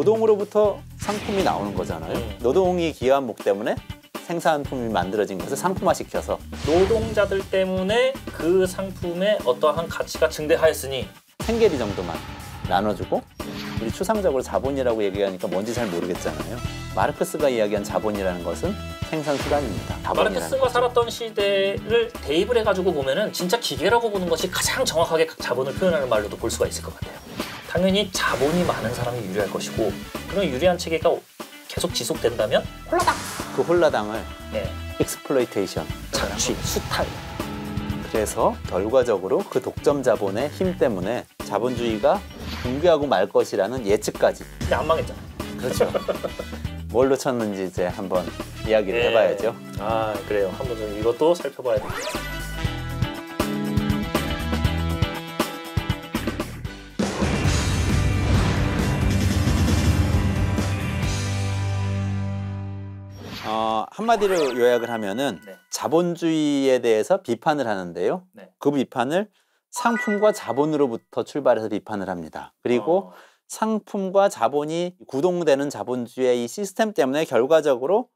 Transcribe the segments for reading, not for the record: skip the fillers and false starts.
노동으로부터 상품이 나오는 거잖아요. 노동이 기여한 목 때문에 생산품이 만들어진 것을 상품화시켜서 노동자들 때문에 그 상품에 어떠한 가치가 증대하였으니 생계비 정도만 나눠주고 우리 추상적으로 자본이라고 얘기하니까 뭔지 잘 모르겠잖아요. 마르크스가 이야기한 자본이라는 것은 생산수단입니다. 마르크스가 살았던 시대를 대입을 해가지고 보면은 진짜 기계라고 보는 것이 가장 정확하게 자본을 표현하는 말로도 볼 수가 있을 것 같아요. 당연히 자본이 많은 사람이 유리할 것이고 그런 유리한 체계가 계속 지속된다면 홀라당! 그 홀라당을 네. 익스플로이테이션, 착취, 수탈. 그래서 결과적으로 그 독점 자본의 힘 때문에 자본주의가 붕괴하고 말 것이라는 예측까지. 근데 안 망했잖아요. 그렇죠. 뭘 놓쳤는지 이제 한번 이야기를 해봐야죠. 아 그래요. 한번 좀 이것도 살펴봐야 되겠죠. 한마디로 요약을 하면은 네. 자본주의에 대해서 비판을 하는데요. 네. 그 비판을 상품과 자본으로부터 출발해서 비판을 합니다. 그리고 상품과 자본이 구동되는 자본주의의 이 시스템 때문에 결과적으로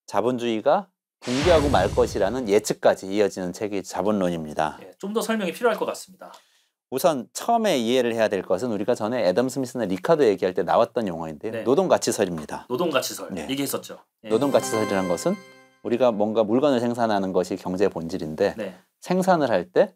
자본주의가 붕괴하고 말 것이라는 예측까지 이어지는 책이 자본론입니다. 네, 좀 더 설명이 필요할 것 같습니다. 우선 처음에 이해를 해야 될 것은 우리가 전에 애덤 스미스나 리카도 얘기할 때 나왔던 용어인데요. 네. 노동가치설입니다. 노동가치설 네. 얘기했었죠. 네. 노동가치설이라는 것은 우리가 뭔가 물건을 생산하는 것이 경제의 본질인데 네. 생산을 할 때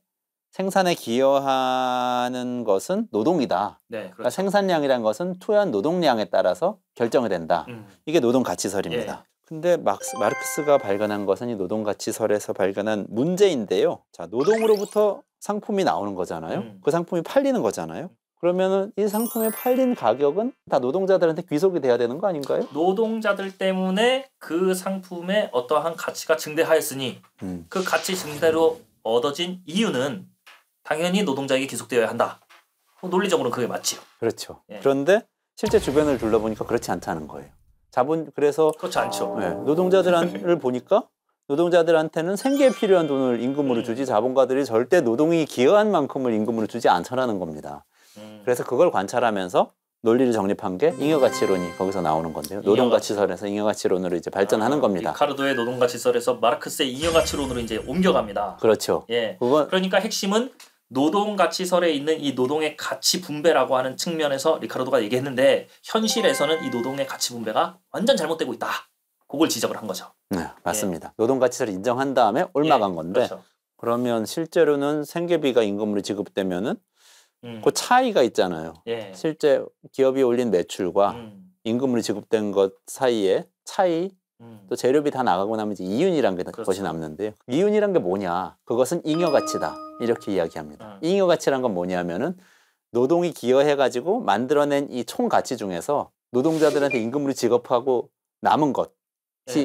생산에 기여하는 것은 노동이다. 네, 그렇죠. 그러니까 생산량이라는 것은 투여한 노동량에 따라서 결정이 된다. 이게 노동가치설입니다. 예. 근데 마르크스가 발견한 것은 이 노동가치설에서 발견한 문제인데요. 자, 노동으로부터 상품이 나오는 거잖아요. 그 상품이 팔리는 거잖아요. 그러면은 이 상품의 팔린 가격은 다 노동자들한테 귀속이 돼야 되는 거 아닌가요? 노동자들 때문에 그 상품에 어떠한 가치가 증대하였으니 그 가치 증대로 얻어진 이유는 당연히 노동자에게 귀속되어야 한다. 논리적으로는 그게 맞지요. 그렇죠. 예. 그런데 실제 주변을 둘러보니까 그렇지 않다는 거예요. 그래서 그렇지 않죠. 네, 노동자들을 보니까 노동자들한테는 생계에 필요한 돈을 임금으로 주지 자본가들이 절대 노동이 기여한 만큼을 임금으로 주지 않더라는 겁니다. 그래서 그걸 관찰하면서 논리를 정립한 게 잉여가치론이 거기서 나오는 건데요. 노동가치설에서 잉여가치론으로 이제 발전하는 겁니다. 리카르도의 노동가치설에서 마르크스의 잉여가치론으로 이제 옮겨갑니다. 그렇죠. 예. 그러니까 핵심은 노동가치설에 있는 이 노동의 가치 분배라고 하는 측면에서 리카르도가 얘기했는데 현실에서는 이 노동의 가치 분배가 완전 잘못되고 있다. 그걸 지적을 한 거죠. 네, 맞습니다. 예. 노동가치설을 인정한 다음에 올라간 건데 그렇죠. 그러면 실제로는 생계비가 임금으로 지급되면은 그 차이가 있잖아요. 예. 실제 기업이 올린 매출과 임금으로 지급된 것 사이에 차이, 또 재료비 다 나가고 나면 이제 이윤이라는 그렇죠. 것이 남는데요. 이윤이란 게 뭐냐? 그것은 잉여가치다. 이렇게 이야기합니다. 잉여가치란 건 뭐냐면은 노동이 기여해가지고 만들어낸 이 총 가치 중에서 노동자들한테 임금으로 지급하고 남은 것이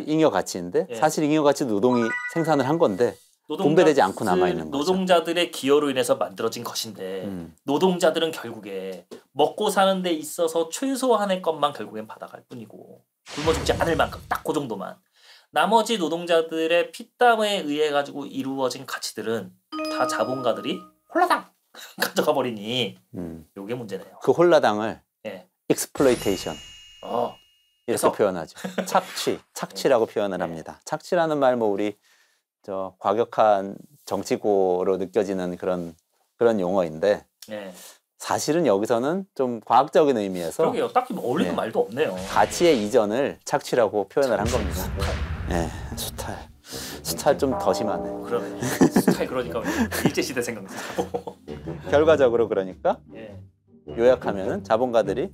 잉여가치인데 사실 잉여가치도 노동이 생산을 한 건데 분배되지 않고 남아있는 거죠. 노동자들의 기여로 인해서 만들어진 것인데 노동자들은 결국에 먹고 사는 데 있어서 최소한의 것만 결국엔 받아갈 뿐이고 굶어 죽지 않을 만큼 딱 그 정도만 나머지 노동자들의 피땀에 의해 가지고 이루어진 가치들은 다 자본가들이 홀라당 가져가 버리니 요게 문제네요. 그 홀라당을 예. 익스플로이테이션 이렇게 표현하죠. 착취라고 표현을 합니다. 착취라는 말 뭐 우리 저 과격한 정치고로 느껴지는 그런 용어인데 사실은 여기서는 좀 과학적인 의미에서 그러게요. 딱히 뭐 어울리는 말도 없네요. 가치의 이전을 착취라고 표현을 한 겁니다. 네, 수탈 좀 더 심하네. 그러네. 수탈 그러니까 일제시대 생각나고. 결과적으로 그러니까 요약하면은 자본가들이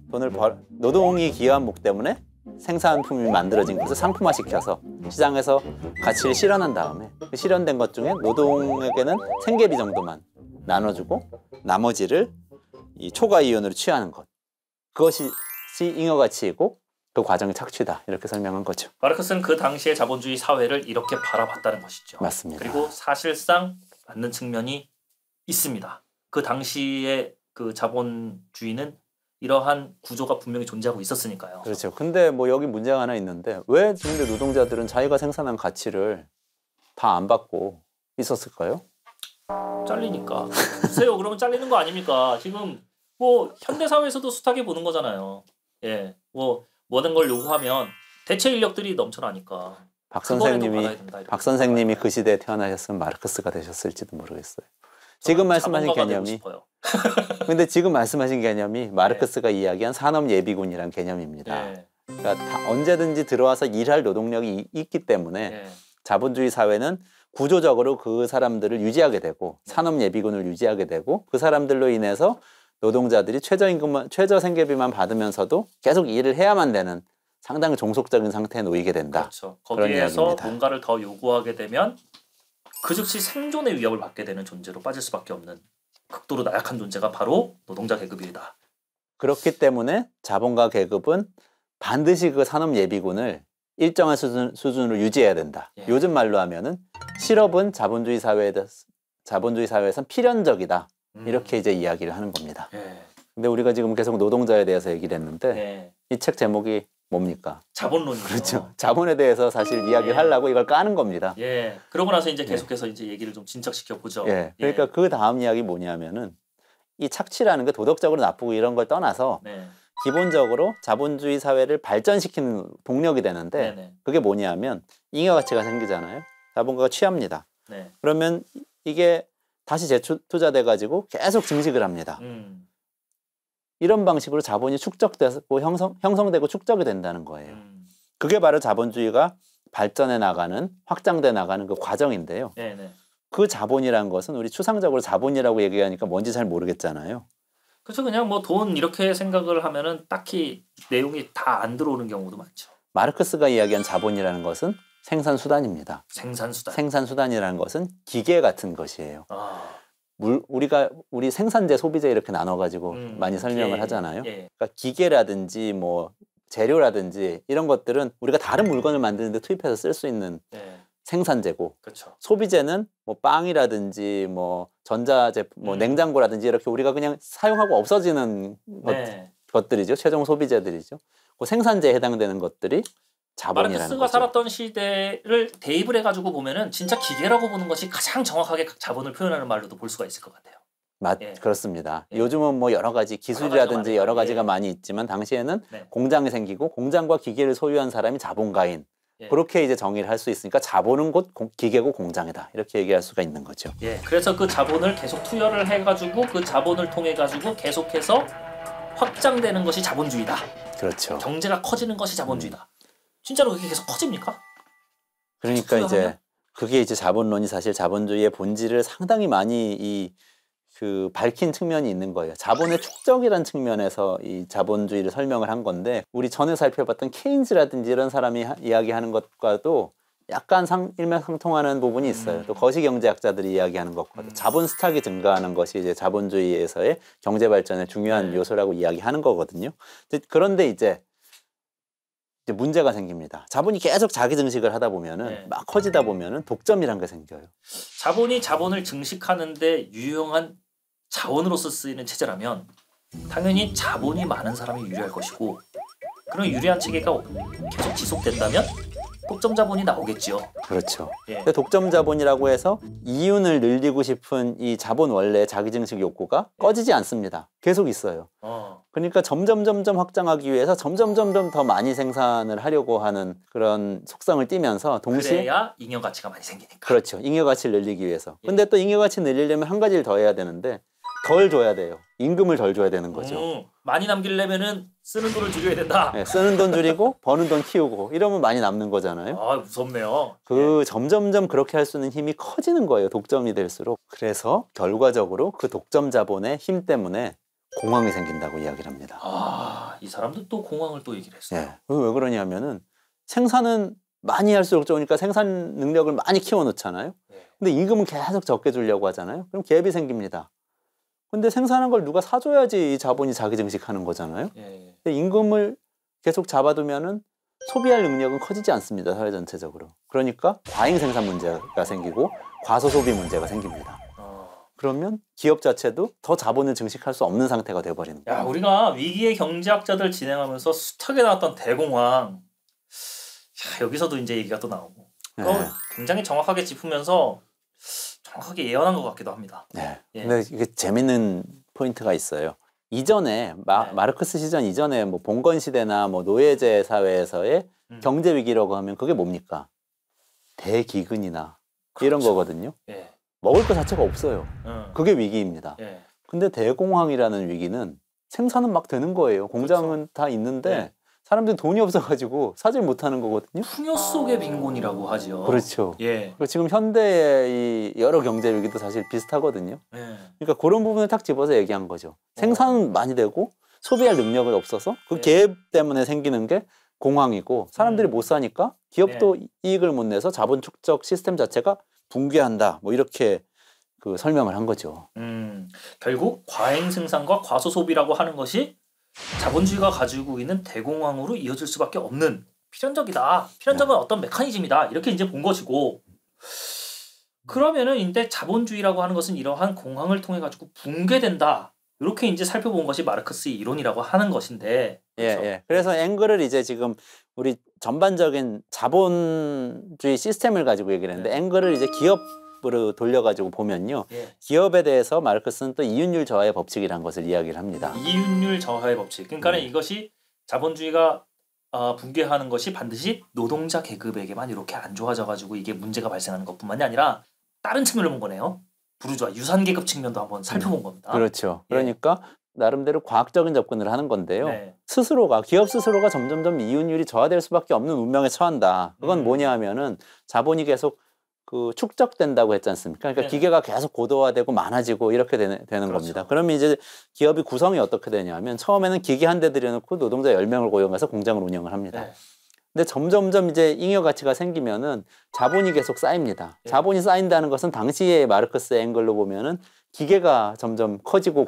노동이 기여한 목 때문에 생산품이 만들어진 것을 상품화시켜서 시장에서 가치를 실현한 다음에 그 실현된 것 중에 노동에게는 생계비 정도만 나눠주고 나머지를 이 초과 이윤으로 취하는 것. 그것이 잉여가치이고 그 과정이 착취다. 이렇게 설명한 거죠. 마르크스는 그 당시의 자본주의 사회를 이렇게 바라봤다는 것이죠. 맞습니다. 그리고 사실상 맞는 측면이 있습니다. 그 당시의 그 자본주의는 이러한 구조가 분명히 존재하고 있었으니까요. 그렇죠. 근데 뭐 여기 문제가 하나 있는데 왜 근데 노동자들은 자기가 생산한 가치를 다 안 받고 있었을까요? 잘리니까. 글쎄요. 그러면 잘리는 거 아닙니까? 지금 뭐 현대 사회에서도 숱하게 보는 거잖아요. 예, 뭐 모든 걸 요구하면 대체 인력들이 넘쳐나니까. 박 박 선생님이 그 시대에 태어나셨으면 마르크스가 되셨을지도 모르겠어요. 지금 말씀하신 개념이 근데 지금 말씀하신 개념이 마르크스가 이야기한 산업 예비군이란 개념입니다. 그러니까 다 언제든지 들어와서 일할 노동력이 있기 때문에 자본주의 사회는 구조적으로 그 사람들을 유지하게 되고 산업 예비군을 유지하게 되고 그 사람들로 인해서 노동자들이 최저임금, 최저 생계비만 받으면서도 계속 일을 해야만 되는 상당히 종속적인 상태에 놓이게 된다. 그렇죠. 거기에서 뭔가를 더 요구하게 되면 그 즉시 생존의 위협을 받게 되는 존재로 빠질 수밖에 없는 극도로 나약한 존재가 바로 노동자 계급이다. 그렇기 때문에 자본가 계급은 반드시 그 산업 예비군을 일정한 수준으로 유지해야 된다. 예. 요즘 말로 하면은 실업은 자본주의 사회에선 필연적이다. 이렇게 이제 이야기를 하는 겁니다. 예. 근데 우리가 지금 계속 노동자에 대해서 얘기를 했는데 이 책 제목이 뭡니까? 자본론이죠. 그렇죠. 자본에 대해서 사실 이야기를 하려고 이걸 까는 겁니다. 예. 그러고 나서 이제 계속해서 이제 얘기를 좀 진척시켜 보죠. 예. 그러니까 그 다음 이야기 뭐냐면은 이 착취라는 게 도덕적으로 나쁘고 이런 걸 떠나서 기본적으로 자본주의 사회를 발전시키는 동력이 되는데 그게 뭐냐면 잉여가치가 생기잖아요. 자본가가 취합니다. 그러면 이게 다시 재투자돼 가지고 계속 증식을 합니다. 이런 방식으로 자본이 축적되고 형성되고 축적이 된다는 거예요. 그게 바로 자본주의가 발전해 나가는, 확장돼 나가는 그 과정인데요. 그 자본이라는 것은 우리 추상적으로 자본이라고 얘기하니까 뭔지 잘 모르겠잖아요. 그렇죠. 그냥 뭐 돈 이렇게 생각을 하면은 딱히 내용이 다 안 들어오는 경우도 많죠. 마르크스가 이야기한 자본이라는 것은 생산수단입니다. 생산수단. 생산수단이라는 것은 기계 같은 것이에요. 우리 생산재, 소비재 이렇게 나눠가지고 많이 설명을 하잖아요. 그러니까 기계라든지 뭐 재료라든지 이런 것들은 우리가 다른 물건을 만드는데 투입해서 쓸 수 있는 생산재고, 그렇죠. 소비재는 뭐 빵이라든지 뭐 전자제품, 뭐 냉장고라든지 이렇게 우리가 그냥 사용하고 없어지는 것들이죠. 최종 소비재들이죠. 그 생산재에 해당되는 것들이 자본이라는 마르크스가 거죠. 살았던 시대를 대입을 해가지고 보면은 진짜 기계라고 보는 것이 가장 정확하게 자본을 표현하는 말로도 볼 수가 있을 것 같아요. 그렇습니다. 요즘은 뭐 여러 가지 기술이라든지 여러 가지가 많이 있지만 당시에는 공장이 생기고 공장과 기계를 소유한 사람이 자본가인. 그렇게 이제 정의를 할 수 있으니까 자본은 곧 기계고 공장이다. 이렇게 얘기할 수가 있는 거죠. 그래서 그 자본을 계속 투여를 해가지고 그 자본을 통해 가지고 계속해서 확장되는 것이 자본주의다. 그렇죠. 경제가 커지는 것이 자본주의다. 진짜로 그게 계속 커집니까? 그러니까 이제 그게 이제 자본론이 사실 자본주의의 본질을 상당히 많이 밝힌 측면이 있는 거예요. 자본의 축적이라는 측면에서 이 자본주의를 설명을 한 건데 우리 전에 살펴봤던 케인즈라든지 이런 사람이 이야기하는 것과도 약간 일맥상통하는 부분이 있어요. 또 거시경제학자들이 이야기하는 것과도 자본 스탁이 증가하는 것이 이제 자본주의에서의 경제 발전의 중요한 요소라고 이야기하는 거거든요. 그런데 이제 문제가 생깁니다. 자본이 계속 자기 증식을 하다 보면은 막 커지다 보면은 독점이란 게 생겨요. 자본이 자본을 증식하는데 유용한 자원으로서 쓰이는 체제라면 당연히 자본이 많은 사람이 유리할 것이고 그런 유리한 체계가 계속 지속된다면 독점 자본이 나오겠지요. 그렇죠. 근데 독점 자본이라고 해서 이윤을 늘리고 싶은 이 자본 원래의 자기 증식 욕구가 꺼지지 않습니다. 계속 있어요. 그러니까 점점 확장하기 위해서 점점 더 많이 생산을 하려고 하는 그런 속성을 띠면서 동시에 그래야 잉여 가치가 많이 생기니까. 그렇죠. 잉여 가치를 늘리기 위해서. 근데 또 잉여 가치 늘리려면 한 가지를 더 해야 되는데 덜 줘야 돼요. 임금을 덜 줘야 되는 거죠. 많이 남기려면은 쓰는 돈을 줄여야 된다. 쓰는 돈 줄이고 버는 돈 키우고 이러면 많이 남는 거잖아요. 무섭네요. 점점 그렇게 할 수 있는 힘이 커지는 거예요. 독점이 될수록. 그래서 결과적으로 그 독점 자본의 힘 때문에 공황이 생긴다고 이야기를 합니다. 이 사람도 또 공황을 또 얘기를 했어요. 왜 그러냐면은 생산은 많이 할수록 좋으니까 생산 능력을 많이 키워놓잖아요. 근데 임금은 계속 적게 주려고 하잖아요. 그럼 갭이 생깁니다. 근데 생산한 걸 누가 사줘야지 이 자본이 자기 증식하는 거잖아요. 근데 임금을 계속 잡아두면은 소비할 능력은 커지지 않습니다. 사회 전체적으로. 그러니까 과잉 생산 문제가 생기고 과소 소비 문제가 생깁니다. 그러면 기업 자체도 더 자본을 증식할 수 없는 상태가 돼버리는 거예요. 우리가 위기의 경제학자들 진행하면서 숱하게 나왔던 대공황. 여기서도 이제 얘기가 또 나오고. 굉장히 정확하게 짚으면서 정확하게 예언한 것 같기도 합니다. 근데 이게 재밌는 포인트가 있어요. 이전에 마르크스 시전 이전에 뭐 봉건 시대나 뭐 노예제 사회에서의 경제 위기라고 하면 그게 뭡니까? 대기근이나 이런 그렇죠. 거거든요. 예. 먹을 것 자체가 없어요. 그게 위기입니다. 예. 근데 대공황이라는 위기는 생산은 막 되는 거예요. 공장은 그렇죠. 다 있는데 네. 사람들이 돈이 없어가지고 사질 못하는 거거든요. 풍요 속의 빈곤이라고 하죠. 그렇죠. 예. 지금 현대의 이 여러 경제 위기도 사실 비슷하거든요. 예. 그러니까 그런 부분을 탁 집어서 얘기한 거죠. 생산은 많이 되고 소비할 능력은 없어서 그 네. 계획 때문에 생기는 게 공황이고 사람들이 못 사니까 기업도 이익을 못 내서 자본 축적 시스템 자체가 붕괴한다. 뭐 이렇게 그 설명을 한 거죠. 결국 과잉 생산과 과소 소비라고 하는 것이 자본주의가 가지고 있는 대공황으로 이어질 수밖에 없는 필연적이다. 필연적인 어떤 메커니즘이다. 이렇게 이제 본 것이고, 그러면은 이제 자본주의라고 하는 것은 이러한 공황을 통해 가지고 붕괴된다. 이렇게 이제 살펴본 것이 마르크스의 이론이라고 하는 것인데. 그렇죠? 예. 그래서 앵글을 이제 지금 우리 전반적인 자본주의 시스템을 가지고 얘기를 했는데 앵글을 이제 기업으로 돌려가지고 보면요. 기업에 대해서 마르크스는 또 이윤율 저하의 법칙이라는 것을 이야기를 합니다. 이윤율 저하의 법칙. 그러니까 이것이 자본주의가 붕괴하는 것이 반드시 노동자 계급에게만 이렇게 안 좋아져가지고 이게 문제가 발생하는 것뿐만이 아니라 다른 측면을 본 거네요. 부르주아 유산 계급 측면도 한번 살펴본 겁니다. 그렇죠. 그러니까 나름대로 과학적인 접근을 하는 건데요. 네. 기업 스스로가 점점점 이윤율이 저하될 수밖에 없는 운명에 처한다. 그건 뭐냐 하면은 자본이 계속 그 축적된다고 했지 않습니까? 그러니까 네. 기계가 계속 고도화되고 많아지고 이렇게 되는 그렇죠. 겁니다. 그러면 이제 기업이 구성이 어떻게 되냐면 처음에는 기계 한 대 들여놓고 노동자 10명을 고용해서 공장을 운영을 합니다. 네. 근데 점점점 이제 잉여 가치가 생기면은 자본이 계속 쌓입니다. 자본이 쌓인다는 것은 당시에 마르크스 앵글로 보면은 기계가 점점 커지고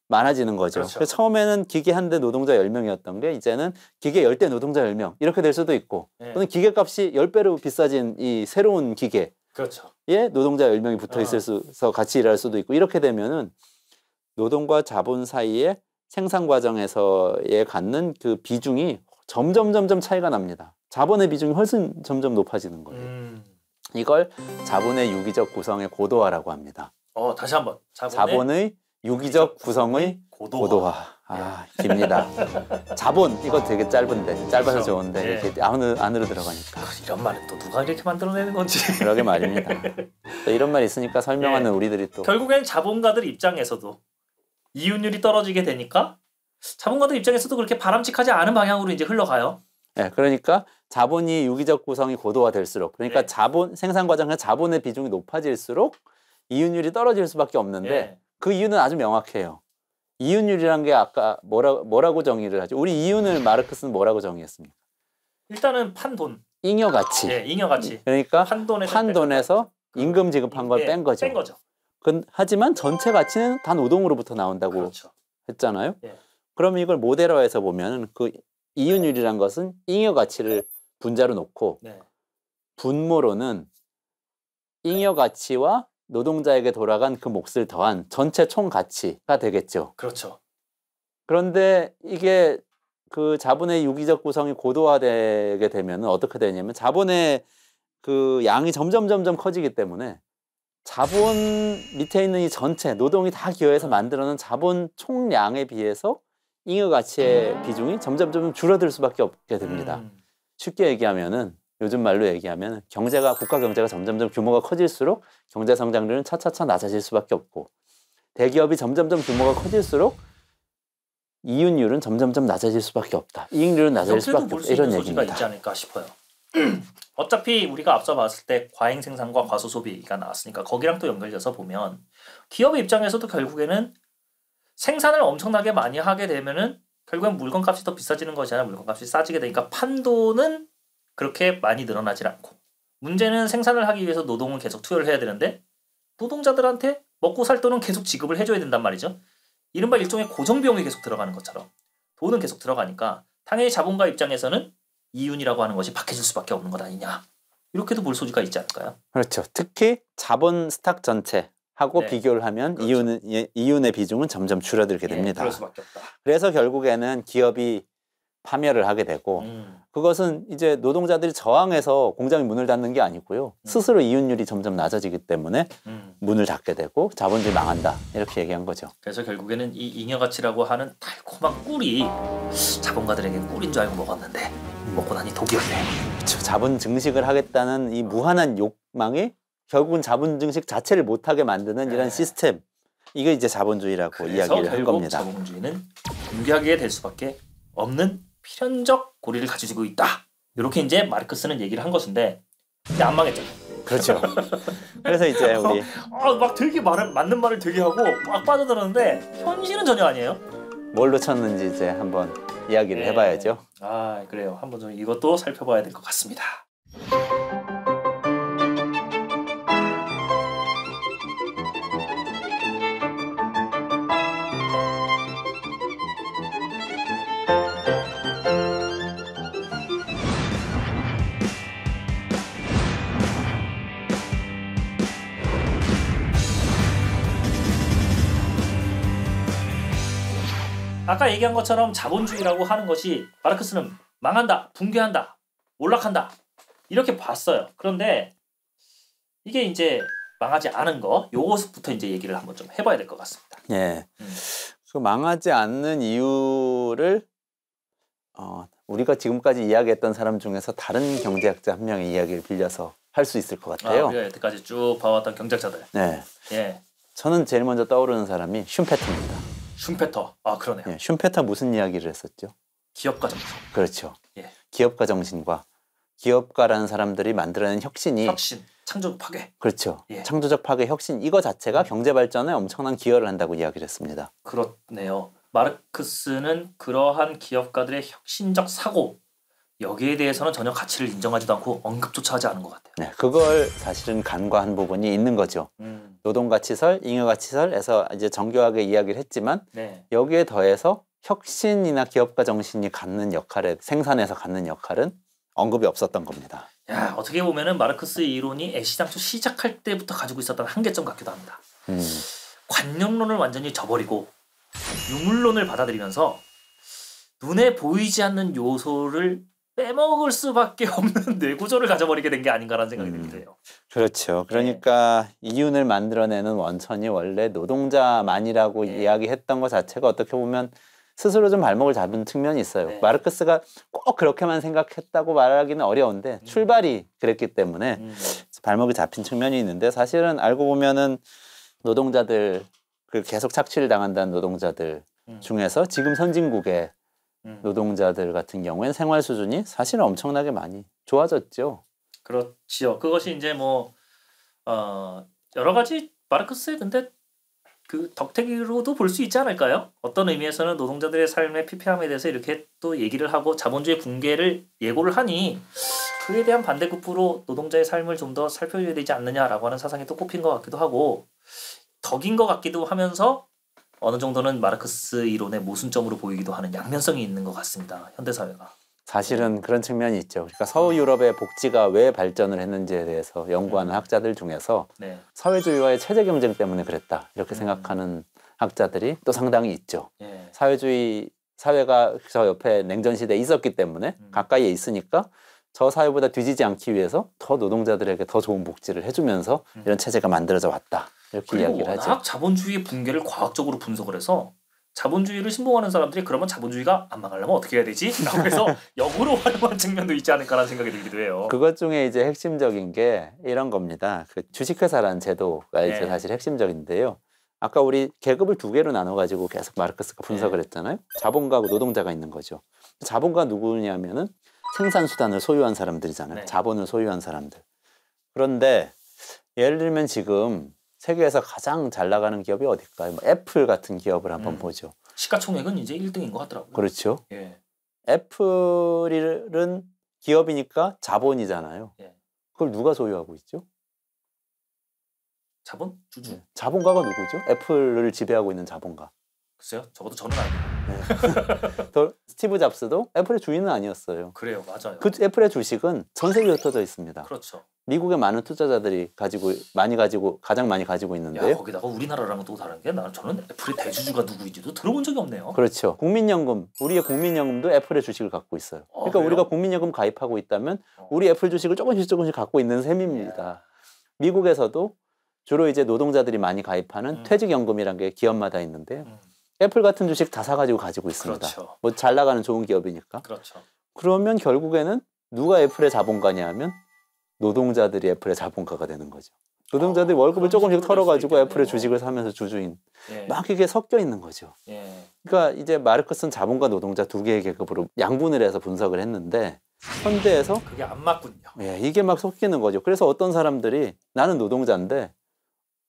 많아지는 거죠. 그렇죠. 그래서 처음에는 기계 한 대 노동자 10명이었던 게 이제는 기계 10대 노동자 10명 이렇게 될 수도 있고 또는 기계값이 10배로 비싸진 이 새로운 기계에 그렇죠. 노동자 10명이 붙어 있어서 같이 일할 수도 있고 이렇게 되면은 노동과 자본 사이의 생산 과정에서의 갖는 그 비중이 점점 차이가 납니다. 자본의 비중이 훨씬 점점 높아지는 거예요. 이걸 자본의 유기적 구성의 고도화라고 합니다. 다시 한번. 자본의 유기적 구성의 고도화. 깁니다. 자본 이거 되게 짧은데 짧아서 그렇죠. 좋은데 이렇게 안으로 들어가니까. 이런 말은 또 누가 이렇게 만들어내는 건지. 그러게 말입니다. 또 이런 말 있으니까 설명하는 우리들이 또 결국엔 자본가들 입장에서도 이윤율이 떨어지게 되니까 자본가들 입장에서도 그렇게 바람직하지 않은 방향으로 이제 흘러가요. 그러니까 자본이 유기적 구성이 고도화될수록 그러니까 자본 생산 과정에서 자본의 비중이 높아질수록 이윤율이 떨어질 수밖에 없는데 그 이유는 아주 명확해요. 이윤율이란 게 아까 뭐라고 정의를 하죠? 우리 이윤을 마르크스는 뭐라고 정의했습니까? 일단은 판돈. 잉여 가치. 잉여 가치. 그러니까 판돈에서 임금 지급한 걸 뺀 거죠. 하지만 전체 가치는 다 노동으로부터 나온다고 했잖아요. 그러면 이걸 모델화해서 보면 그 이윤율이란 것은 잉여 가치를 분자로 놓고 분모로는 잉여 가치와 노동자에게 돌아간 그 몫을 더한 전체 총 가치가 되겠죠. 그렇죠. 그런데 이게 그 자본의 유기적 구성이 고도화되게 되면 어떻게 되냐면 자본의 그 양이 점점 커지기 때문에 자본 밑에 있는 이 전체 노동이 다 기여해서 만들어낸 자본 총량에 비해서 잉여 가치의 비중이 점점 줄어들 수밖에 없게 됩니다. 쉽게 얘기하면은 요즘 말로 얘기하면 국가 경제가 점점 규모가 커질수록 경제 성장률은 차차차 낮아질 수밖에 없고 대기업이 점점 규모가 커질수록 이윤율은 점점 낮아질 수밖에 없다. 이익률은 낮아질 수밖에 없다. 이런 얘기입니다. 있지 않을까 싶어요. 어차피 우리가 앞서 봤을 때 과잉 생산과 과소 소비가 나왔으니까 거기랑 또 연결돼서 보면 기업의 입장에서도 결국에는 생산을 엄청나게 많이 하게 되면은 결국엔 물건값이 더 비싸지는 것이 아니라 물건값이 싸지게 되니까 판도는 그렇게 많이 늘어나질 않고 문제는 생산을 하기 위해서 노동을 계속 투여를 해야 되는데 노동자들한테 먹고 살 돈은 계속 지급을 해줘야 된단 말이죠. 이른바 일종의 고정비용이 계속 들어가는 것처럼 돈은 계속 들어가니까 당연히 자본가 입장에서는 이윤이라고 하는 것이 박해질 수밖에 없는 것 아니냐. 이렇게도 볼 소지가 있지 않을까요? 그렇죠. 특히 자본 스탁 전체하고 비교를 하면 이윤의 비중은 점점 줄어들게 됩니다. 그럴 수밖에 없다. 그래서 결국에는 기업이 파멸을 하게 되고 그것은 이제 노동자들이 저항해서 공장이 문을 닫는 게 아니고요. 스스로 이윤율이 점점 낮아지기 때문에 문을 닫게 되고 자본주의 망한다 이렇게 얘기한 거죠. 그래서 결국에는 이 잉여가치라고 하는 달콤한 꿀이 자본가들에게 꿀인 줄 알고 먹었는데 먹고 나니 독이었네. 그렇죠. 자본 증식을 하겠다는 이 무한한 욕망이 결국은 자본 증식 자체를 못하게 만드는 이런 시스템. 이게 이제 자본주의라고 이야기를 한 겁니다. 자본주의는 붕괴하게 될 수밖에 없는 필연적 고리를 가지고 있다. 이렇게 이제 마르크스는 얘기를 한 것인데 근데 안 망했죠. 그렇죠. 그래서 이제 우리 막 되게 맞는 말을 되게 하고 막 빠져들었는데 현실은 전혀 아니에요. 뭘 놓쳤는지 이제 한번 이야기를 해봐야죠. 아 그래요. 한번 좀 이것도 살펴봐야 될 것 같습니다. 아까 얘기한 것처럼 자본주의라고 하는 것이 마르크스는 망한다, 붕괴한다, 올락한다 이렇게 봤어요. 그런데 이게 이제 망하지 않은 거 요것부터 이제 얘기를 한번 좀 해봐야 될 것 같습니다. 예. 그 망하지 않는 이유를 우리가 지금까지 이야기했던 사람 중에서 다른 경제학자 한 명의 이야기를 빌려서 할 수 있을 것 같아요. 우리가 여태까지 쭉 봐왔던 경제학자들. 네. 예. 저는 제일 먼저 떠오르는 사람이 슌페터입니다. 슌페터. 그러네요. 예, 슌페터 무슨 이야기를 했었죠? 기업가 정신. 그렇죠. 예. 기업가 정신과 기업가라는 사람들이 만들어낸 혁신이 혁신, 창조적 파괴. 그렇죠. 예. 창조적 파괴 혁신 이거 자체가 경제 발전에 엄청난 기여를 한다고 이야기를 했습니다. 그렇네요. 마르크스는 그러한 기업가들의 혁신적 사고 여기에 대해서는 전혀 가치를 인정하지도 않고 언급조차 하지 않은 것 같아요. 네, 그걸 사실은 간과한 부분이 있는 거죠. 노동가치설, 잉여가치설에서 이제 정교하게 이야기를 했지만 네. 여기에 더해서 혁신이나 기업가 정신이 갖는 역할에 생산에서 갖는 역할은 언급이 없었던 겁니다. 야, 어떻게 보면은 마르크스의 이론이 애시당초 시작할 때부터 가지고 있었던 한계점 같기도 합니다. 관념론을 완전히 저버리고 유물론을 받아들이면서 눈에 보이지 않는 요소를 빼먹을 수밖에 없는 뇌구조를 가져버리게 된 게 아닌가라는 생각이 들기도 해요. 그렇죠. 그러니까 이윤을 만들어내는 원천이 원래 노동자만이라고 이야기했던 것 자체가 어떻게 보면 스스로 좀 발목을 잡은 측면이 있어요. 마르크스가 꼭 그렇게만 생각했다고 말하기는 어려운데 출발이 그랬기 때문에 발목이 잡힌 측면이 있는데 사실은 알고 보면은 노동자들 계속 착취를 당한다는 노동자들 중에서 지금 선진국의 노동자들 같은 경우에는 생활 수준이 사실은 엄청나게 많이 좋아졌죠. 그렇지요. 그것이 이제 여러 가지 마르크스의 근데 그 덕택으로도 볼 수 있지 않을까요? 어떤 의미에서는 노동자들의 삶의 피폐함에 대해서 이렇게 또 얘기를 하고 자본주의 붕괴를 예고를 하니 그에 대한 반대급부로 노동자의 삶을 좀 더 살펴줘야 되지 않느냐라고 하는 사상이 또 꼽힌 것 같기도 하고 덕인 것 같기도 하면서 어느 정도는 마르크스 이론의 모순점으로 보이기도 하는 양면성이 있는 것 같습니다. 현대사회가. 사실은 그런 측면이 있죠. 그러니까 서유럽의 복지가 왜 발전을 했는지에 대해서 연구하는 학자들 중에서 사회주의와의 체제 경쟁 때문에 그랬다 이렇게 생각하는 학자들이 또 상당히 있죠. 사회주의 사회가 저 옆에 냉전 시대에 있었기 때문에 가까이에 있으니까 저 사회보다 뒤지지 않기 위해서 더 노동자들에게 더 좋은 복지를 해주면서 이런 체제가 만들어져 왔다. 이렇게 이야기를 하죠. 워낙 자본주의의 붕괴를 과학적으로 분석을 해서 자본주의를 신봉하는 사람들이 그러면 자본주의가 안 망하려면 어떻게 해야 되지? 라고 해서 역으로 활용한 측면도 있지 않을까라는 생각이 들기도 해요. 그것 중에 이제 핵심적인 게 이런 겁니다. 그 주식회사라는 제도가 이제 사실 핵심적인데요. 아까 우리 계급을 두 개로 나눠가지고 계속 마르크스가 분석을 했잖아요. 자본가하고 노동자가 있는 거죠. 자본가 누구냐면은 생산수단을 소유한 사람들이잖아요. 자본을 소유한 사람들. 그런데 예를 들면 지금 세계에서 가장 잘 나가는 기업이 어딜까요? 애플 같은 기업을 한번 보죠. 시가총액은 이제 1등인 것 같더라고요. 그렇죠. 애플은 기업이니까 자본이잖아요. 그걸 누가 소유하고 있죠? 자본? 주주? 자본가가 누구죠? 애플을 지배하고 있는 자본가. 글쎄요. 적어도 저는 알고 스티브 잡스도 애플의 주인은 아니었어요. 그래요, 맞아요. 그 애플의 주식은 전 세계에 흩어져 있습니다. 그렇죠. 미국의 많은 투자자들이 가장 많이 가지고 있는데요. 야, 거기다가 우리나라랑은 또 다른 게 저는 애플의 대주주가 누구인지도 들어본 적이 없네요. 그렇죠. 국민연금, 우리의 국민연금도 애플의 주식을 갖고 있어요. 그러니까 그래요? 우리가 국민연금 가입하고 있다면 우리 애플 주식을 조금씩 갖고 있는 셈입니다. 미국에서도 주로 이제 노동자들이 많이 가입하는 퇴직연금이라는 게 기업마다 있는데요. 애플 같은 주식 다 사가지고 가지고 있습니다. 그렇죠. 뭐 잘 나가는 좋은 기업이니까. 그렇죠. 그러면 결국에는 누가 애플의 자본가냐 하면 노동자들이 애플의 자본가가 되는 거죠. 노동자들이 월급을 그런 조금씩 식으로 털어가지고 될수 애플의 있겠네요. 주식을 사면서 주주인. 예. 막 이게 섞여 있는 거죠. 예. 그러니까 이제 마르크스는 자본가 노동자 두 개의 계급으로 양분을 해서 분석을 했는데 현대에서 그게 안 맞군요. 이게 막 섞이는 거죠. 그래서 어떤 사람들이 나는 노동자인데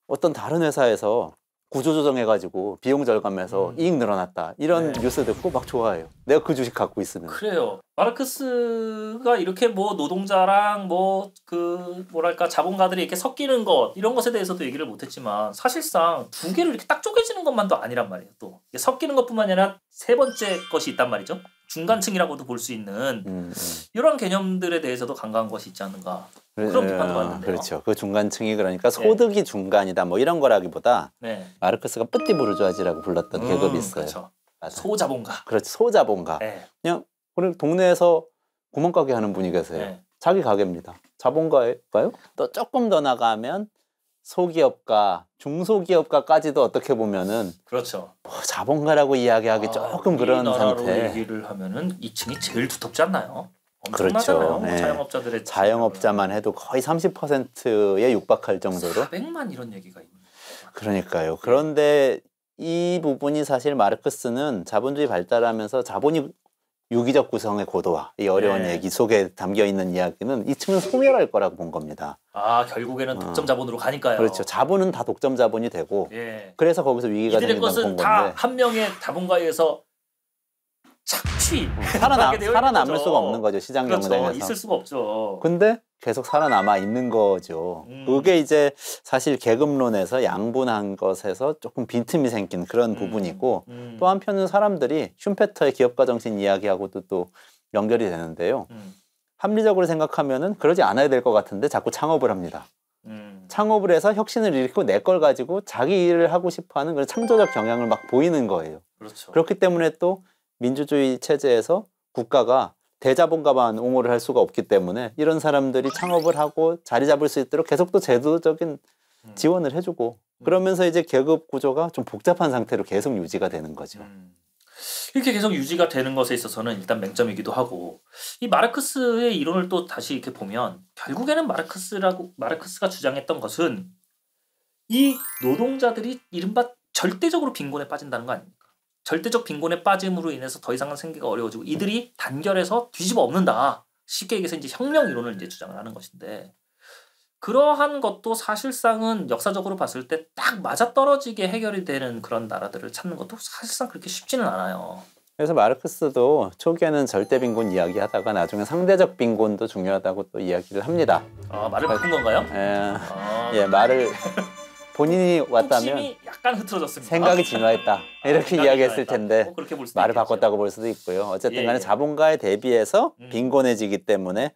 어떤 다른 회사에서 구조조정해가지고 비용 절감해서 이익 늘어났다 이런 뉴스 듣고 막 좋아해요. 내가 그 주식 갖고 있으면. 그래요. 마르크스가 이렇게 뭐 노동자랑 뭐 그 뭐랄까 자본가들이 이렇게 섞이는 것 이런 것에 대해서도 얘기를 못했지만 사실상 두 개를 이렇게 딱 쪼개지는 것만도 아니란 말이에요. 또 섞이는 것뿐만 아니라 세 번째 것이 있단 말이죠. 중간층이라고도 볼 수 있는 이런 개념들에 대해서도 간과한 것이 있지 않는가. 그런 비판도 받는데요. 그렇죠. 그 중간층이 그러니까 소득이 중간이다 뭐 이런 거라기보다 마르크스가 뿌띠부르주아지라고 불렀던 계급이 있어요. 그렇죠. 맞아. 소자본가. 그렇지. 소자본가. 그냥 우리 동네에서 구멍가게 하는 분이 계세요. 자기 가게입니다. 자본가일까요? 또 조금 더 나가면 소기업가, 중소기업가까지도 어떻게 보면은 그렇죠. 뭐 자본가라고 이야기하기 조금 그런 상태. 얘기를 하면은 2층이 제일 두텁지 않나요? 엄청나잖아요. 그렇죠. 자영업자들의 자영업자만 해도 거의 30%에 육박할 정도로 400만 이런 얘기가 있는 그러니까요. 그런데 이 부분이 사실 마르크스는 자본주의 발달하면서 자본이 유기적 구성의 고도화, 이 어려운 얘기 속에 담겨 있는 이야기는 이 층은 소멸할 거라고 본 겁니다. 결국에는 독점 자본으로 가니까요. 그렇죠. 자본은 다 독점 자본이 되고 그래서 거기서 위기가 이들의 생긴다고 본 것은 건데 다 한 명의 자본가에 의해서 착취 살아남을 수가 없는 거죠. 시장 그렇죠. 경쟁에서. 있을 수가 없죠. 근데 계속 살아남아 있는 거죠. 그게 이제 사실 계급론에서 양분한 것에서 조금 빈틈이 생긴 그런 부분이고 또 한편은 사람들이 슌페터의 기업가 정신 이야기하고도 또 연결이 되는데요. 합리적으로 생각하면은 그러지 않아야 될 것 같은데 자꾸 창업을 합니다. 창업을 해서 혁신을 일으키고 내 걸 가지고 자기 일을 하고 싶어하는 그런 창조적 경향을 막 보이는 거예요. 그렇죠. 그렇기 때문에 또 민주주의 체제에서 국가가 대자본가만 옹호를 할 수가 없기 때문에 이런 사람들이 창업을 하고 자리 잡을 수 있도록 계속 또 제도적인 지원을 해주고 그러면서 이제 계급 구조가 좀 복잡한 상태로 계속 유지가 되는 거죠. 이렇게 계속 유지가 되는 것에 있어서는 일단 맹점이기도 하고 이 마르크스의 이론을 또 다시 이렇게 보면 결국에는 마르크스가 주장했던 것은 이 노동자들이 이른바 절대적으로 빈곤에 빠진다는 거 아닙니까? 절대적 빈곤에 빠짐으로 인해서 더 이상은 생계가 어려워지고 이들이 단결해서 뒤집어 엎는다. 쉽게 얘기해서 이제 혁명 이론을 이제 주장을 하는 것인데 그러한 것도 사실상은 역사적으로 봤을 때 딱 맞아떨어지게 해결이 되는 그런 나라들을 찾는 것도 사실상 그렇게 쉽지는 않아요. 그래서 마르크스도 초기에는 절대 빈곤 이야기하다가 나중에 상대적 빈곤도 중요하다고 또 이야기를 합니다. 말을 바꾼 건가요? 말을 본인이 왔다면 핵심이 약간 흐트러졌습니다. 생각이 진화했다 이렇게 이야기했을 텐데 그렇게 볼 수도 말을 있겠죠. 바꿨다고 볼 수도 있고요. 어쨌든 간에 자본가에 대비해서 빈곤해지기 때문에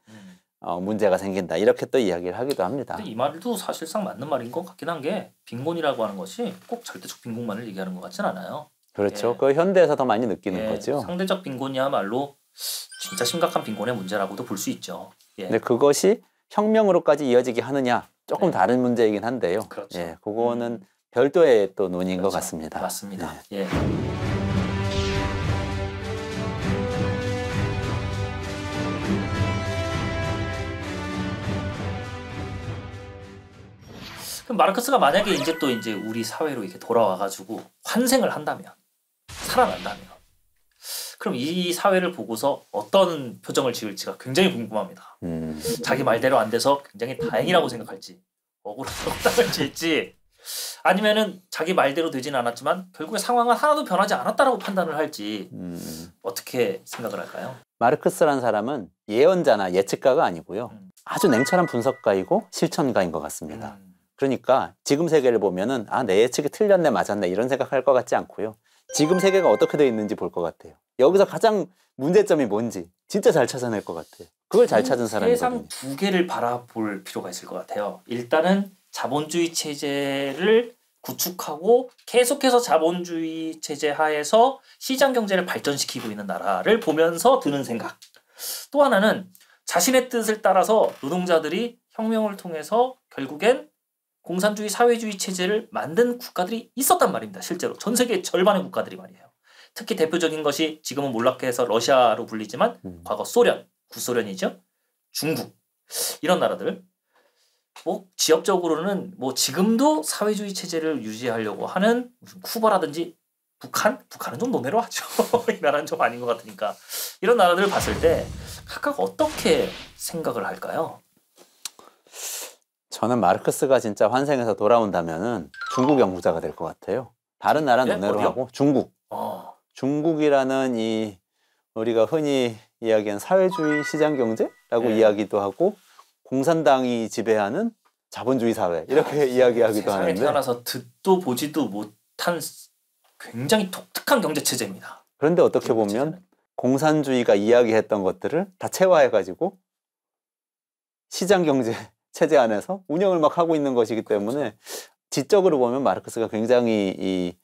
문제가 생긴다 이렇게 또 이야기를 하기도 합니다. 근데 이 말도 사실상 맞는 말인 것 같긴 한 게 빈곤이라고 하는 것이 꼭 절대적 빈곤만을 얘기하는 것 같진 않아요. 그렇죠. 그 현대에서 더 많이 느끼는 거죠. 상대적 빈곤이야말로 진짜 심각한 빈곤의 문제라고도 볼 수 있죠. 근데 그것이 혁명으로까지 이어지게 하느냐 조금 다른 문제이긴 한데요. 그렇죠. 그거는 별도의 또 논의인 것 같습니다. 맞습니다. 그럼 마르크스가 만약에 이제 우리 사회로 이렇게 돌아와가지고 환생을 한다면, 살아난다면, 그럼 이 사회를 보고서 어떤 표정을 지을지가 굉장히 궁금합니다. 자기 말대로 안 돼서 굉장히 다행이라고 생각할지, 억울해서 땅을 칠지, 아니면은 자기 말대로 되지는 않았지만 결국에 상황은 하나도 변하지 않았다라고 판단을 할지 어떻게 생각을 할까요? 마르크스라는 사람은 예언자나 예측가가 아니고요. 아주 냉철한 분석가이고 실천가인 것 같습니다. 그러니까 지금 세계를 보면은 내 예측이 틀렸네 맞았네 이런 생각할 것 같지 않고요. 지금 세계가 어떻게 돼 있는지 볼 것 같아요. 여기서 가장 문제점이 뭔지 진짜 잘 찾아낼 것 같아요. 그걸 잘 찾은 사람이거든요. 세상 두 개를 바라볼 필요가 있을 것 같아요. 일단은 자본주의 체제를 구축하고 계속해서 자본주의 체제 하에서 시장 경제를 발전시키고 있는 나라를 보면서 드는 생각. 또 하나는 자신의 뜻을 따라서 노동자들이 혁명을 통해서 결국엔 공산주의 사회주의 체제를 만든 국가들이 있었단 말입니다. 실제로 전 세계 절반의 국가들이 말이에요. 특히 대표적인 것이 지금은 몰락해서 러시아로 불리지만 과거 소련, 구소련이죠. 중국 이런 나라들. 뭐 지역적으로는 뭐 지금도 사회주의 체제를 유지하려고 하는 무슨 쿠바라든지 북한은 좀 논외로 하죠. 이 나라는 좀 아닌 것 같으니까 이런 나라들을 봤을 때 각각 어떻게 생각을 할까요? 저는 마르크스가 진짜 환생해서 돌아온다면은 중국 연구자가 될 것 같아요. 다른 나라는 네? 논외로 어디요? 하고 중국. 중국이라는 이 우리가 흔히 이야기하는 사회주의 시장 경제라고 네. 이야기도 하고 공산당이 지배하는 자본주의 사회 이렇게 이야기하기도 세상에 하는데 태어나서 듣도 보지도 못한 굉장히 독특한 경제 체제입니다. 그런데 어떻게 보면 공산주의가 이야기했던 것들을 다 체화해가지고 시장 경제 체제 안에서 운영을 막 하고 있는 것이기 때문에 지적으로 보면 마르크스가 굉장히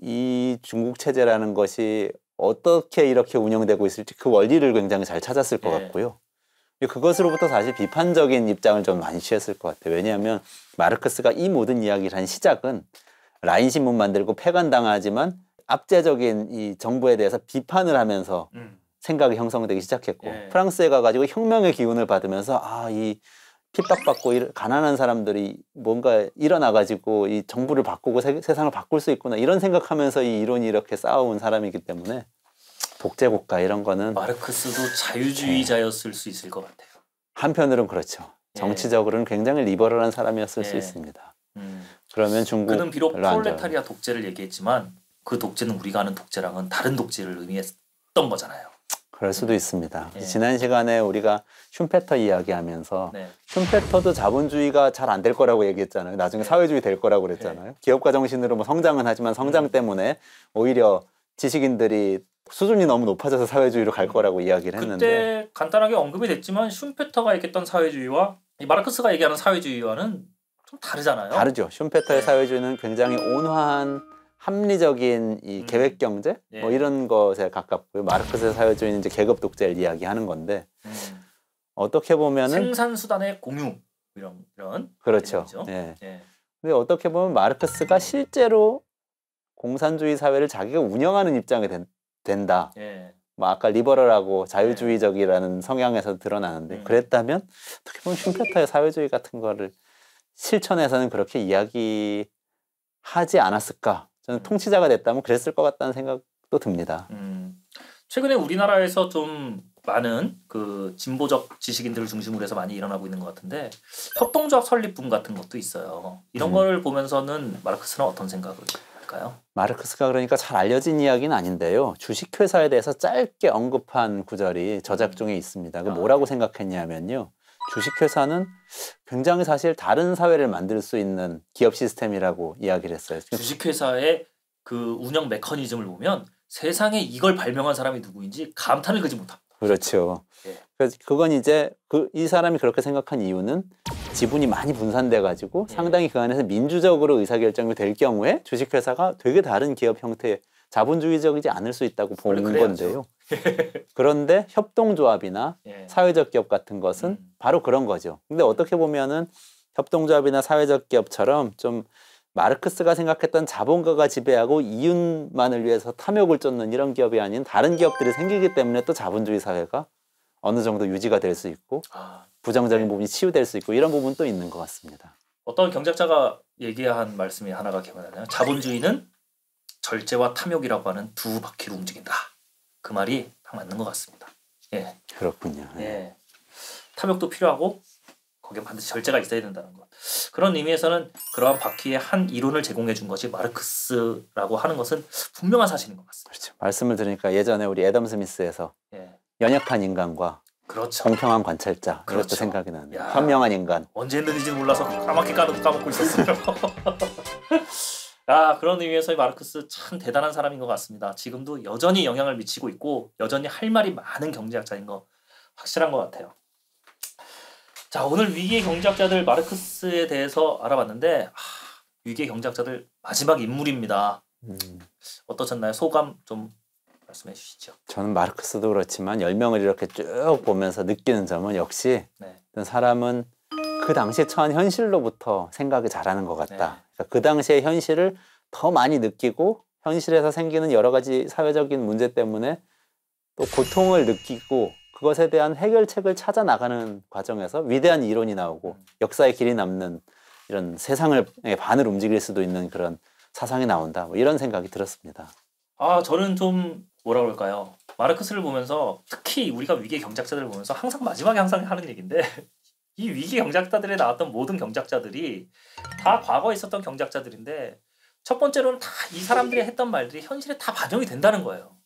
이 중국 체제라는 것이 어떻게 이렇게 운영되고 있을지 그 원리를 굉장히 잘 찾았을 것 같고요. 그것으로부터 사실 비판적인 입장을 좀 많이 취했을 것 같아요. 왜냐하면 마르크스가 이 모든 이야기를 한 시작은 라인 신문 만들고 폐간당하지만 압제적인 이 정부에 대해서 비판을 하면서 생각이 형성되기 시작했고 프랑스에 가가지고 혁명의 기운을 받으면서 이 핍박받고 가난한 사람들이 뭔가 일어나가지고 이 정부를 바꾸고 세상을 바꿀 수 있구나 이런 생각하면서 이 이론이 이렇게 쌓아온 사람이기 때문에 독재국가 이런 거는 마르크스도 자유주의자였을 수 있을 것 같아요. 한편으로는 그렇죠. 정치적으로는 굉장히 리버럴한 사람이었을 수 있습니다. 그러면 중국 그는 비록 프롤레타리아 독재를 얘기했지만 그 독재는 우리가 아는 독재랑은 다른 독재를 의미했던 거잖아요. 그럴 수도 있습니다. 지난 시간에 우리가 슌페터 이야기하면서 슌페터도 자본주의가 잘 안 될 거라고 얘기했잖아요. 나중에 사회주의 될 거라고 그랬잖아요. 기업가 정신으로 뭐 성장은 하지만 성장 때문에 오히려 지식인들이 수준이 너무 높아져서 사회주의로 갈 거라고 이야기를 했는데 그때 간단하게 언급이 됐지만 슌페터가 얘기했던 사회주의와 이 마르크스가 얘기하는 사회주의와는 좀 다르잖아요. 다르죠. 슌페터의 사회주의는 굉장히 온화한 합리적인 이 계획 경제 뭐 이런 것에 가깝고요. 마르크스의 사회주의는 이제 계급 독재를 이야기하는 건데 어떻게 보면은 생산 수단의 공유 이런 그렇죠. 근데 어떻게 보면 마르크스가 실제로 공산주의 사회를 자기가 운영하는 입장이 된다. 뭐 아까 리버럴하고 자유주의적이라는 성향에서 드러나는데 그랬다면 어떻게 보면 슌페터의 사회주의 같은 거를 실천에서는 그렇게 이야기하지 않았을까? 저는 통치자가 됐다면 그랬을 것 같다는 생각도 듭니다. 최근에 우리나라에서 좀 많은 그 진보적 지식인들을 중심으로 해서 많이 일어나고 있는 것 같은데 협동조합 설립 붐 같은 것도 있어요. 이런 걸 보면서는 마르크스는 어떤 생각을 할까요? 마르크스가 그러니까 잘 알려진 이야기는 아닌데요. 주식회사에 대해서 짧게 언급한 구절이 저작 중에 있습니다. 그 뭐라고 생각했냐면요. 주식회사는 굉장히 사실 다른 사회를 만들 수 있는 기업 시스템이라고 이야기를 했어요. 주식회사의 그 운영 메커니즘을 보면 세상에 이걸 발명한 사람이 누구인지 감탄을 그지 못합니다. 그렇죠. 그래서 그건 이제 이 사람이 그렇게 생각한 이유는 지분이 많이 분산돼 가지고 상당히 그 안에서 민주적으로 의사결정이 될 경우에 주식회사가 되게 다른 기업 형태의 자본주의적이지 않을 수 있다고 본 건데요. 그런데 협동조합이나 사회적 기업 같은 것은 바로 그런 거죠. 근데 어떻게 보면은 협동조합이나 사회적 기업처럼 좀 마르크스가 생각했던 자본가가 지배하고 이윤만을 위해서 탐욕을 쫓는 이런 기업이 아닌 다른 기업들이 생기기 때문에 또 자본주의 사회가 어느 정도 유지가 될 수 있고 부정적인 부분이 치유될 수 있고 이런 부분도 있는 것 같습니다. 어떤 경제학자가 얘기한 말씀이 하나가 기억나네요. 자본주의는 절제와 탐욕이라고 하는 두 바퀴로 움직인다. 그 말이 딱 맞는 것 같습니다. 그렇군요. 탐욕도 필요하고 거기에 반드시 절제가 있어야 된다는 것. 그런 의미에서는 그러한 바퀴의 한 이론을 제공해 준 것이 마르크스라고 하는 것은 분명한 사실인 것 같습니다. 그렇죠. 말씀을 들으니까 예전에 우리 애덤 스미스에서 연약한 인간과 공평한 관찰자 이것도 생각이 나네요. 현명한 인간. 언제 했는지 몰라서 까맣게 까먹고 있었어요. 그런 의미에서 마르크스 참 대단한 사람인 것 같습니다. 지금도 여전히 영향을 미치고 있고 여전히 할 말이 많은 경제학자인 거 확실한 것 같아요. 자, 오늘 위기의 경제학자들 마르크스에 대해서 알아봤는데 위기의 경제학자들 마지막 인물입니다. 어떠셨나요? 소감 좀 말씀해 주시죠. 저는 마르크스도 그렇지만 10명을 이렇게 쭉 보면서 느끼는 점은 역시 어떤 사람은 그 당시에 처한 현실로부터 생각이 잘하는 것 같다. 그러니까 그 당시의 현실을 더 많이 느끼고 현실에서 생기는 여러 가지 사회적인 문제 때문에 또 고통을 느끼고 그것에 대한 해결책을 찾아 나가는 과정에서 위대한 이론이 나오고 역사의 길이 남는 이런 세상을 반을 움직일 수도 있는 그런 사상이 나온다. 뭐 이런 생각이 들었습니다. 저는 좀 뭐라 그럴까요? 마르크스를 보면서 특히 우리가 위기의 경제학자들을 보면서 항상 마지막에 항상 하는 얘기인데 이 위기 경제학자들에 나왔던 모든 경제학자들이 다 과거에 있었던 경제학자들인데 첫 번째로는 다 이 사람들이 했던 말들이 현실에 다 반영이 된다는 거예요.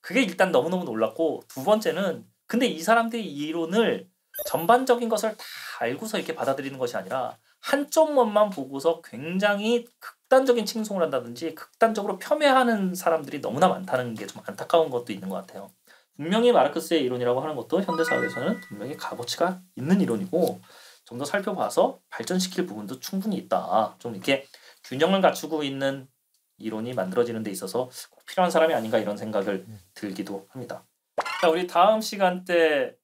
그게 일단 너무너무 놀랐고 두 번째는 근데 이 사람들이 이론을 전반적인 것을 다 알고서 이렇게 받아들이는 것이 아니라 한쪽 면만 보고서 굉장히 극단적인 칭송을 한다든지 극단적으로 폄훼하는 사람들이 너무나 많다는 게 좀 안타까운 것도 있는 것 같아요. 분명히 마르크스의 이론이라고 하는 것도 현대사회에서는 분명히 값어치가 있는 이론이고 좀 더 살펴봐서 발전시킬 부분도 충분히 있다. 좀 이렇게 균형을 갖추고 있는 이론이 만들어지는 데 있어서 꼭 필요한 사람이 아닌가 이런 생각을 들기도 합니다. 자, 우리 다음 시간 때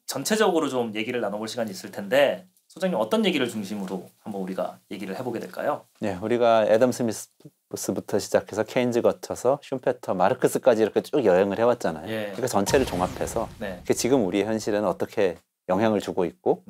전체적으로 좀 얘기를 나눠볼 시간이 있을 텐데 소장님 어떤 얘기를 중심으로 한번 우리가 얘기를 해보게 될까요? 네, 우리가 애덤 스미스부터 시작해서 케인즈 거쳐서 슈페터, 마르크스까지 이렇게 쭉 여행을 해왔잖아요. 그러니까 전체를 종합해서 지금 우리의 현실에는 어떻게 영향을 주고 있고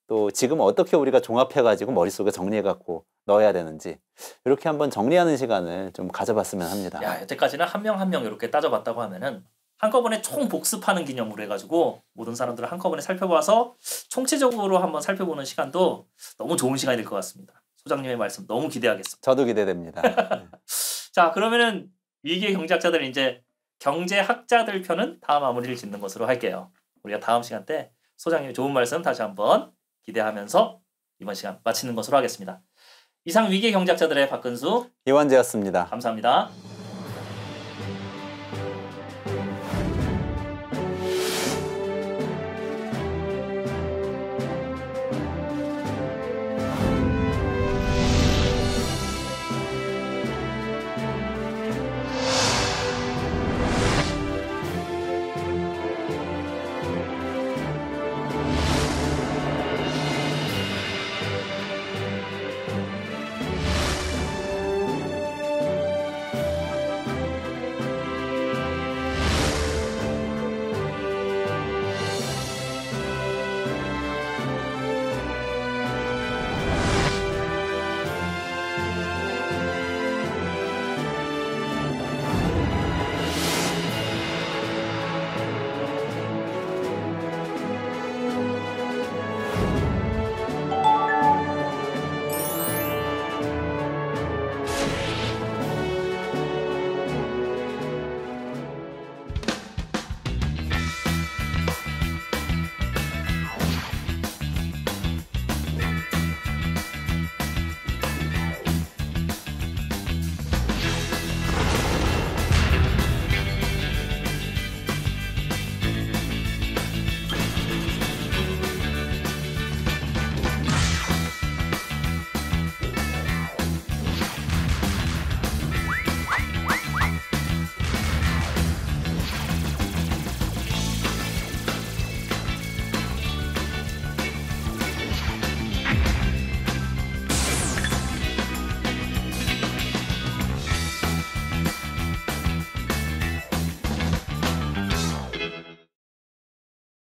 또 지금 어떻게 우리가 종합해가지고 머릿속에 정리해갖고 넣어야 되는지 이렇게 한번 정리하는 시간을 좀 가져봤으면 합니다. 여태까지는 한 명 한 명 이렇게 따져봤다고 하면은 한꺼번에 총 복습하는 기념으로 해가지고 모든 사람들을 한꺼번에 살펴봐서 총체적으로 한번 살펴보는 시간도 너무 좋은 시간이 될 것 같습니다. 소장님의 말씀 너무 기대하겠습니다. 저도 기대됩니다. 자, 그러면은 위기의 경제학자들 이제 경제학자들 편은 다음 마무리를 짓는 것으로 할게요. 우리가 다음 시간 때 소장님의 좋은 말씀 다시 한번 기대하면서 이번 시간 마치는 것으로 하겠습니다. 이상 위기의 경제학자들의 박근수, 이완재였습니다. 감사합니다.